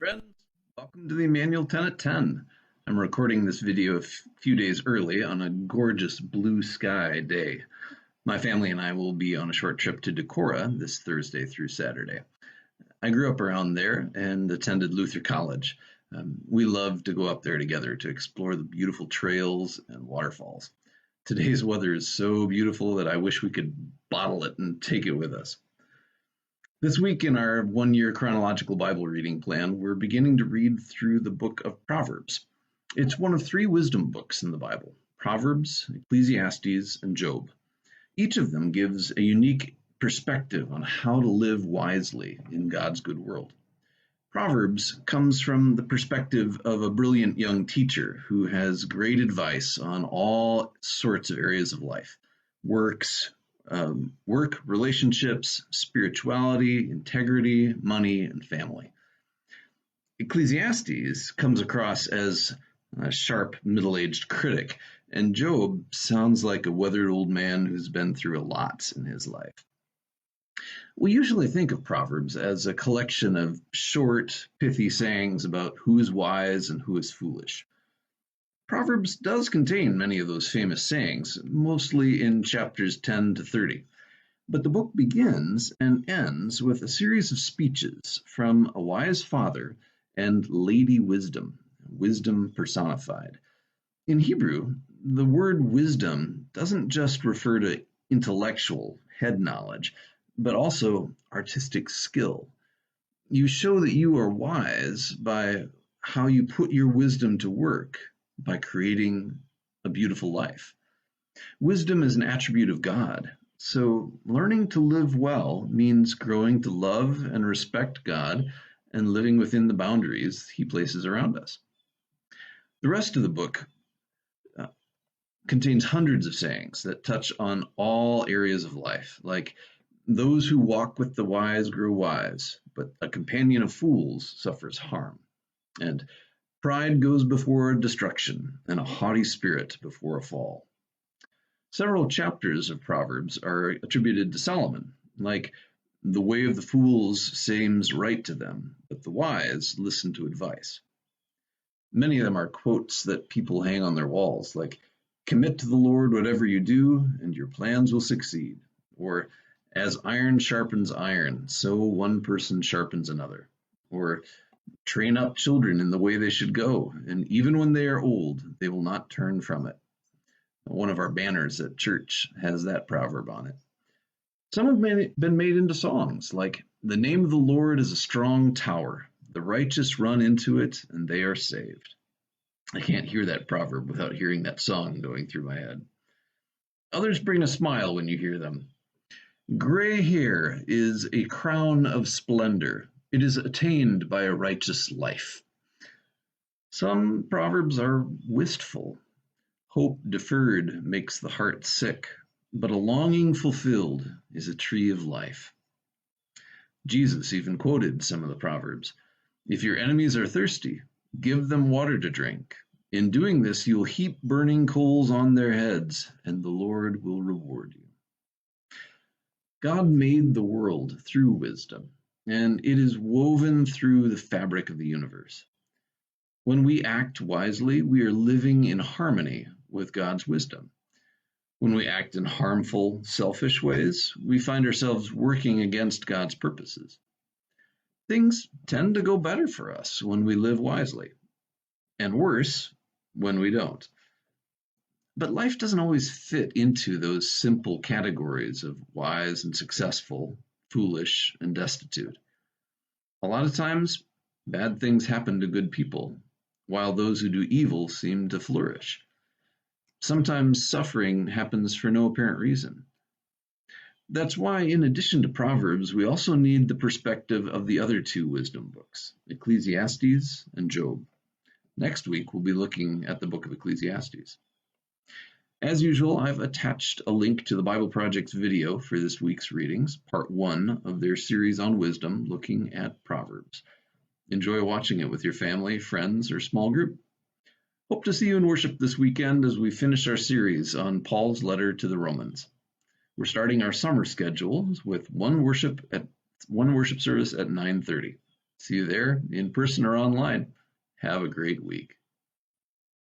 Friends, welcome to the Immanuel 10 at 10. I'm recording this video a few days early on a gorgeous blue sky day. My family and I will be on a short trip to Decorah this Thursday through Saturday. I grew up around there and attended Luther College. We love to go up there together to explore the beautiful trails and waterfalls. Today's weather is so beautiful that I wish we could bottle it and take it with us. This week in our 1 year chronological Bible reading plan, we're beginning to read through the book of Proverbs. It's one of three wisdom books in the Bible: Proverbs, Ecclesiastes, and Job. Each of them gives a unique perspective on how to live wisely in God's good world. Proverbs comes from the perspective of a brilliant young teacher who has great advice on all sorts of areas of life: work, relationships, spirituality, integrity, money, and family. Ecclesiastes comes across as a sharp, middle-aged critic, and Job sounds like a weathered old man who's been through a lot in his life. We usually think of Proverbs as a collection of short, pithy sayings about who is wise and who is foolish. Proverbs does contain many of those famous sayings, mostly in chapters 10 to 30. But the book begins and ends with a series of speeches from a wise father and Lady Wisdom, wisdom personified. In Hebrew, the word wisdom doesn't just refer to intellectual head knowledge, but also artistic skill. You show that you are wise by how you put your wisdom to work by creating a beautiful life. Wisdom is an attribute of God, so learning to live well means growing to love and respect God and living within the boundaries He places around us. The rest of the book contains hundreds of sayings that touch on all areas of life, like those who walk with the wise grow wise, but a companion of fools suffers harm. And pride goes before destruction, and a haughty spirit before a fall. Several chapters of Proverbs are attributed to Solomon, like the way of the fools seems right to them, but the wise listen to advice. Many of them are quotes that people hang on their walls, like commit to the Lord whatever you do, and your plans will succeed, or as iron sharpens iron, so one person sharpens another, or train up children in the way they should go, and even when they are old, they will not turn from it. One of our banners at church has that proverb on it. Some have been made into songs, like the name of the Lord is a strong tower. The righteous run into it, and they are saved. I can't hear that proverb without hearing that song going through my head. Others bring a smile when you hear them. Gray hair is a crown of splendor. It is attained by a righteous life. Some proverbs are wistful. Hope deferred makes the heart sick, but a longing fulfilled is a tree of life. Jesus even quoted some of the proverbs. If your enemies are thirsty, give them water to drink. In doing this, you'll heap burning coals on their heads, and the Lord will reward you. God made the world through wisdom, and it is woven through the fabric of the universe. When we act wisely, we are living in harmony with God's wisdom. When we act in harmful, selfish ways, we find ourselves working against God's purposes. Things tend to go better for us when we live wisely, and worse when we don't. But life doesn't always fit into those simple categories of wise and successful, foolish and destitute. A lot of times, bad things happen to good people, while those who do evil seem to flourish. Sometimes suffering happens for no apparent reason. That's why, in addition to Proverbs, we also need the perspective of the other two wisdom books, Ecclesiastes and Job. Next week, we'll be looking at the book of Ecclesiastes. As usual, I've attached a link to the Bible Project's video for this week's readings, part 1 of their series on wisdom, looking at Proverbs. Enjoy watching it with your family, friends, or small group. Hope to see you in worship this weekend as we finish our series on Paul's letter to the Romans. We're starting our summer schedule with one worship service at 9:30. See you there in person or online. Have a great week.